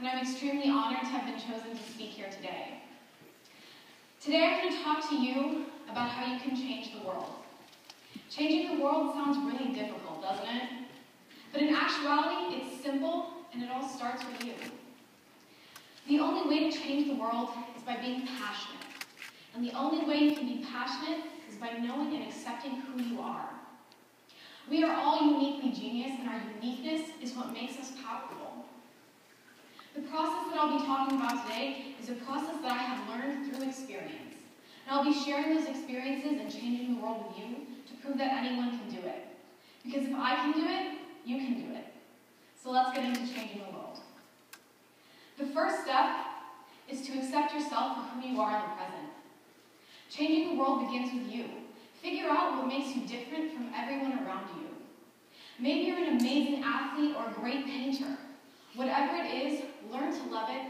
and I'm extremely honored to have been chosen to speak here today. Today I'm going to talk to you about how you can change the world. Changing the world sounds really difficult, doesn't it? But in actuality, it's simple, and it all starts with you. The only way to change the world is by being passionate. And the only way you can be passionate is by knowing and accepting who you are. We are all uniquely genius, and our uniqueness is what makes us powerful. The process that I'll be talking about today is a process that I have learned through experience. And I'll be sharing those experiences and changing the world with you to prove that anyone can do it. Because if I can do it, you can do it. So let's get into changing the world. The first step is to accept yourself for who you are in the present. Changing the world begins with you. Figure out what makes you different from everyone around you. Maybe you're an amazing athlete or a great painter. Whatever it is, learn to love it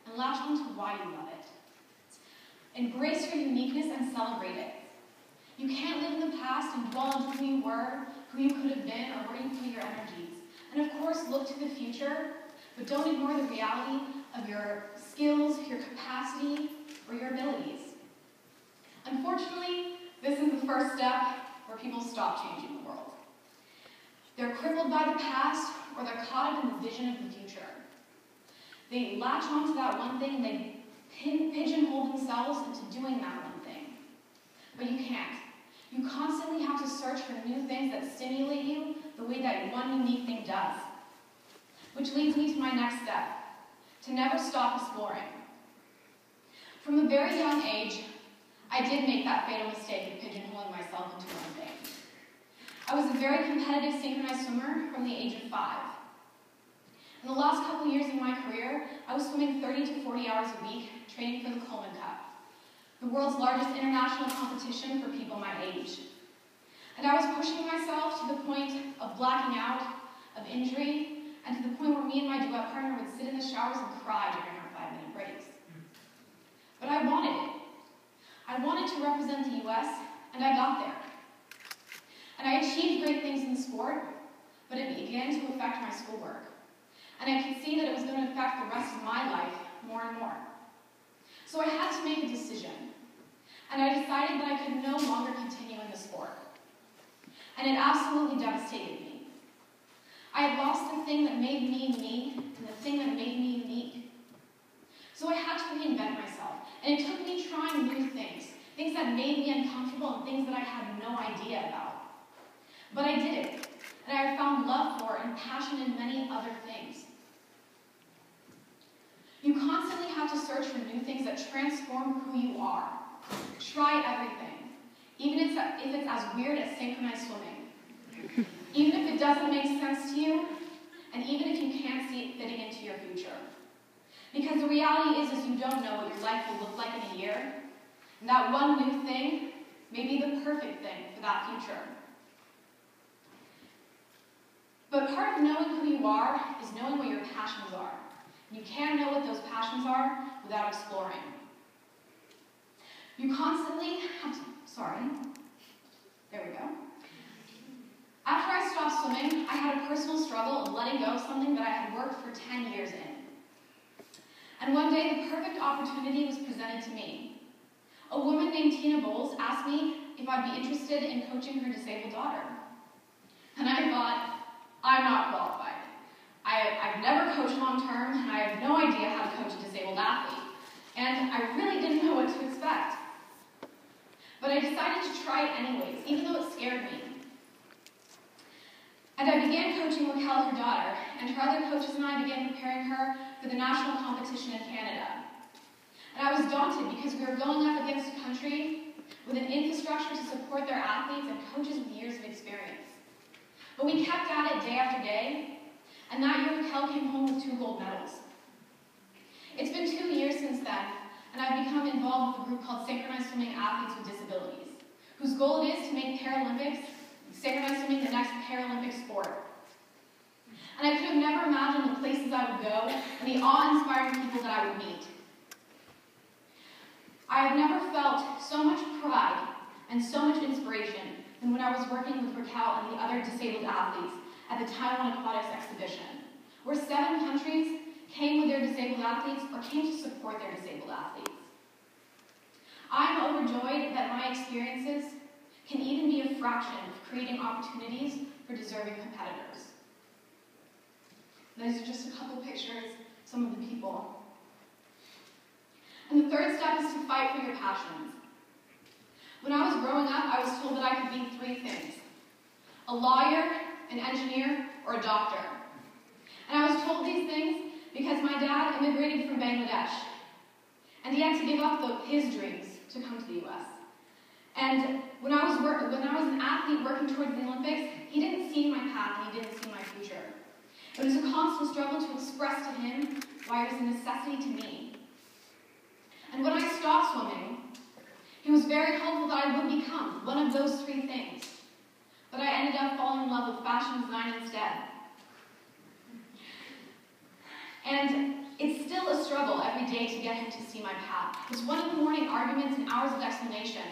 and latch on to why you love it. Embrace your uniqueness and celebrate it. You can't live in the past and dwell on who you were, who you could have been, or where you put your energies. And of course, look to the future, but don't ignore the reality of your skills, your capacity, or your abilities. Unfortunately, this is the first step where people stop changing the world. They're crippled by the past, or they're caught up in the vision of the future. They latch onto that one thing, and they pigeonhole themselves into doing that one thing. But you can't. You constantly have to search for new things that stimulate you the way that one unique thing does. Which leads me to my next step, to never stop exploring. From a very young age, I did make that fatal mistake of pigeonholing myself into one thing. I was a very competitive synchronized swimmer from the age of 5. In the last couple years of my career, I was swimming 30 to 40 hours a week, training for the Coleman Cup, the world's largest international competition for people my age. And I was pushing myself to the point of blacking out, of injury, and to the point where me and my duet partner would sit in the showers and cry during our 5-minute breaks. But I wanted it. I wanted to represent the US, and I got there. And I achieved great things in the sport, but it began to affect my schoolwork. And I could see that it was going to affect the rest of my life more and more. So I had to make a decision. And I decided that I could no longer continue in the sport. And it absolutely devastated me. I had lost the thing that made me me, and the thing that made me unique. So I had to reinvent myself. And it took me trying new things that made me uncomfortable and things that I had no idea about. But I did it, and I found love for and passion in many other things. You constantly have to search for new things that transform who you are. Try everything, even if it's as weird as synchronized swimming. Even if it doesn't make sense to you, and even if you can't see it fitting into your future. Because the reality is you don't know what your life will look like in a year, and that one new thing may be the perfect thing for that future. But part of knowing who you are is knowing what your passions are. You can't know what those passions are without exploring. You constantly have to, there we go. After I stopped swimming, I had a personal struggle of letting go of something that I had worked for 10 years in. And one day, the perfect opportunity was presented to me. A woman named Tina Bowles asked me if I'd be interested in coaching her disabled daughter. And I thought, I'm not qualified. I've never coached long-term, and I have no idea how to coach a disabled athlete. And I really didn't know what to expect. But I decided to try it anyways, even though it scared me. And I began coaching Raquel, her daughter, and her other coaches and I began preparing her for the national competition in Canada. And I was daunted because we were going up against a country with an infrastructure to support their athletes and coaches with years of experience. But we kept at it day after day, and that year Raquel came home with 2 gold medals. It's been 2 years since then, and I've become involved with a group called Synchronized Swimming Athletes with Disabilities, whose goal it is to make synchronized swimming the next Paralympic sport. And I could have never imagined the places I would go and the awe-inspiring people that I would meet. I have never felt so much pride and so much inspiration than when I was working with Raquel and the other disabled athletes at the Taiwan Aquatics exhibition, where 7 countries came with their disabled athletes or came to support their disabled athletes. I'm overjoyed that my experiences can even be a fraction of creating opportunities for deserving competitors. Those are just a couple pictures, some of the people. And the third step is to fight for your passions. When I was growing up, I was told that I could be three things: a lawyer, an engineer, or a doctor. And I was told these things because my dad immigrated from Bangladesh, and he had to give up his dreams to come to the US. And when I was an athlete working towards the Olympics, he didn't see my path and he didn't see my future. It was a constant struggle to express to him why it was a necessity to me. And when I stopped swimming, he was very hopeful that I would become one of those three things. But I ended up falling in love with fashion design instead. And it's still a struggle every day to get him to see my path. It's one of the morning arguments and hours of explanation.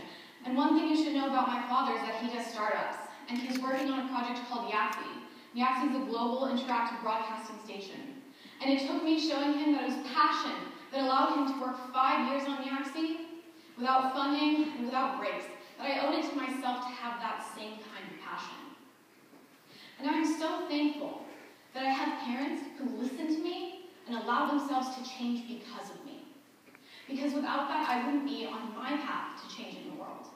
And one thing you should know about my father is that he does startups, and he's working on a project called YAXI. YAXI is a global interactive broadcasting station. And it took me showing him that it was passion that allowed him to work 5 years on YAXI without funding and without breaks, that I owed it to myself to have that same kind of passion. And I'm so thankful that I have parents who listen to me and allow themselves to change because of me. Because without that, I wouldn't be on my path to changing the world.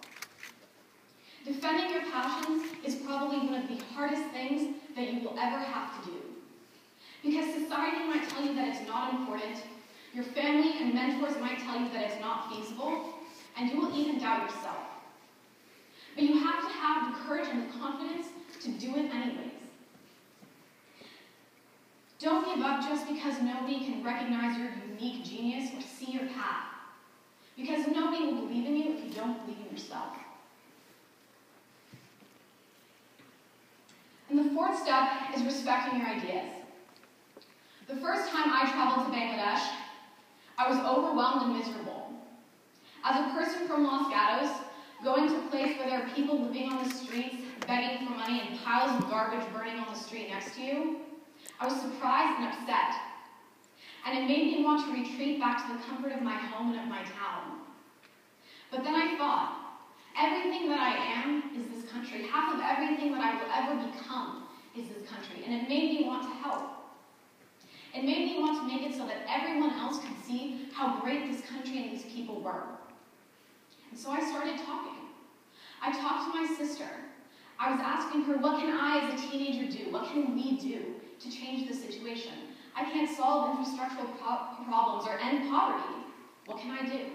Defending your passions is probably one of the hardest things that you will ever have to do. Because society might tell you that it's not important, your family and mentors might tell you that it's not feasible, and you will even doubt yourself. But you have to have the courage and the confidence to do it anyways. Don't give up just because nobody can recognize your unique genius or see your path. Because nobody will believe in you if you don't believe in yourself. And the fourth step is respecting your ideas. The first time I traveled to Bangladesh, I was overwhelmed and miserable. As a person from Los Gatos, going to a place where there are people living on the streets, begging for money, and piles of garbage burning on the street next to you, I was surprised and upset. And it made me want to retreat back to the comfort of my home and of my town. But then I thought, everything that I am is this country. Half of everything that I will ever become is this country. And it made me want to help. It made me want to make it so that everyone else could see how great this country and these people were. And so I started talking. I talked to my sister. I was asking her, what can I as a teenager do? What can we do to change the situation? I can't solve infrastructural problems or end poverty. What can I do?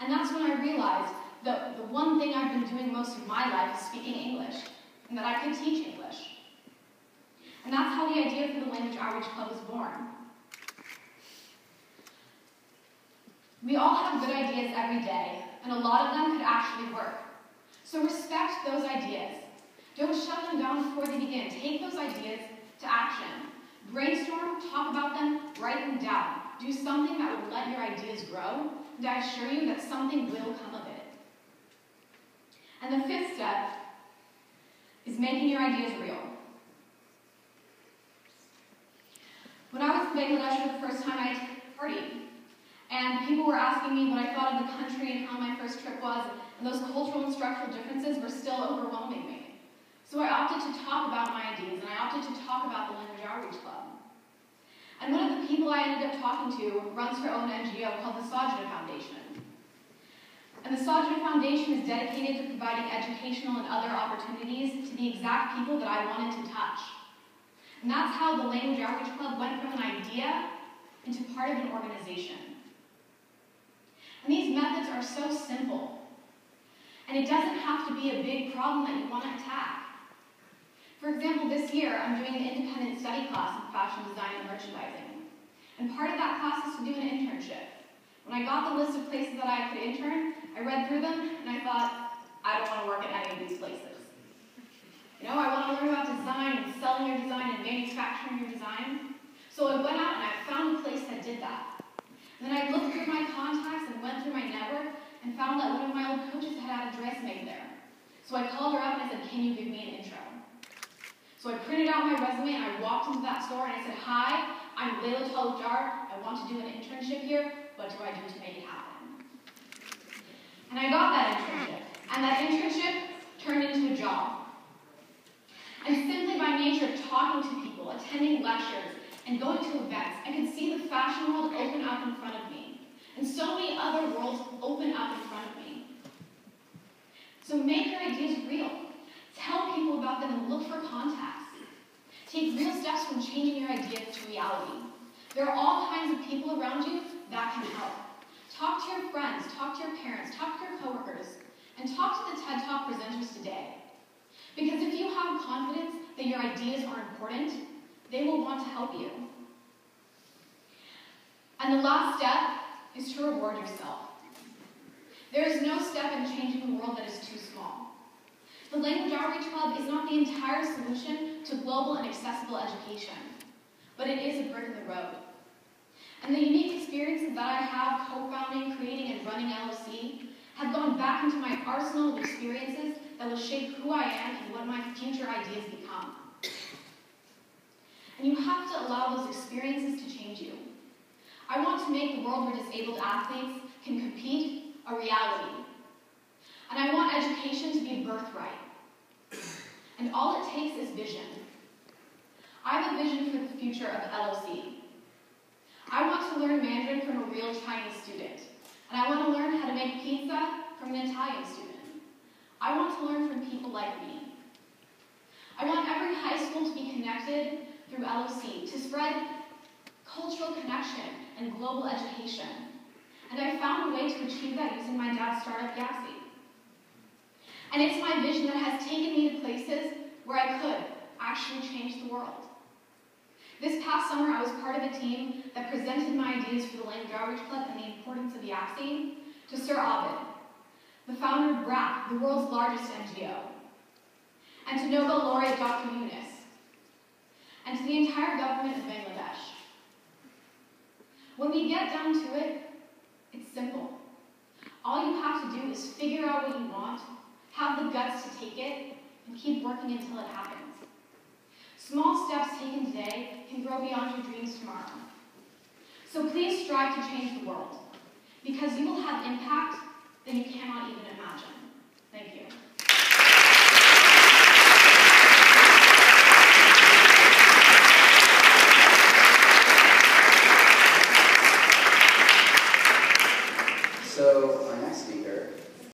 And that's when I realized that the one thing I've been doing most of my life is speaking English, and that I could teach English. And that's how the idea for the Language Outreach Club was born. We all have good ideas every day, and a lot of them could actually work. So respect those ideas. Don't shut them down before they begin. Take those ideas to action. Brainstorm, talk about them, write them down. Do something that will let your ideas grow, and I assure you that something will come of it. And the fifth step is making your ideas real. When I was in Bangladesh for the first time, I attended a party, and people were asking me what I thought of the country and how my first trip was, and those cultural and structural differences were still overwhelming me. So I opted to talk about my ideas, and I opted to talk about the Language Outreach Club. And one of the people I ended up talking to runs her own NGO called the Sajda Foundation. And the Sajda Foundation is dedicated to providing educational and other opportunities to the exact people that I wanted to touch. And that's how the Language Outreach Club went from an idea into part of an organization. And these methods are so simple. And it doesn't have to be a big problem that you want to attack. For example, this year I'm doing an independent study class in fashion design and merchandising. And part of that class is to do an internship. When I got the list of places that I could intern, I read through them and I thought, I don't want to work at any of these places. You know, I want to learn about design and selling your design and manufacturing your design. So I went out and I found a place that did that. And then I looked through my contacts and went through my network and found that one of my old coaches had a dress made there. So I called her up and I said, can you give me an intro? So I printed out my resume and I walked into that store and I said, hi, I'm Leilah Talukder. I want to do an internship here. What do I do to make it happen? And I got that internship. And that internship turned into a job. And simply by nature of talking to people, attending lectures, and going to events, I could see the fashion world open up in front of me. And so many other worlds open up in front of me. So make your ideas real. Tell people about them and look for contacts. Take real steps from changing your ideas to reality. There are all kinds of people around you that can help. Talk to your friends, talk to your parents, talk to your coworkers, and talk to the TED Talk presenters today. Because if you have confidence that your ideas are important, they will want to help you. And the last step is to reward yourself. There is no step in changing the world that is too small. The Language Outreach Club is not the entire solution to global and accessible education, but it is a brick in the road. And the unique experiences that I have co-founding, creating, and running LOC have gone back into my arsenal of experiences that will shape who I am and what my future ideas become. And you have to allow those experiences to change you. I want to make the world where disabled athletes can compete a reality. And I want education to be a birthright. And all it takes is vision. I have a vision for the future of LOC. I want to learn Mandarin from a real Chinese student. And I want to learn how to make pizza from an Italian student. I want to learn from people like me. I want every high school to be connected through LOC, to spread cultural connection and global education. And I found a way to achieve that using my dad's startup, Yaxi. And it's my vision that has taken me to places where I could actually change the world. This past summer, I was part of a team that presented my ideas for the Language Outreach Club and the importance of Yaxi to Sir Abid, the founder of BRAC, the world's largest NGO, and to Nobel laureate Dr. Yunus, and to the entire government of Bangladesh. When we get down to it, it's simple. All you have to do is figure out what you want, have the guts to take it, and keep working until it happens. Small steps taken today can grow beyond your dreams tomorrow. So please strive to change the world, because you will have impact that you cannot even imagine. Thank you. So our next speaker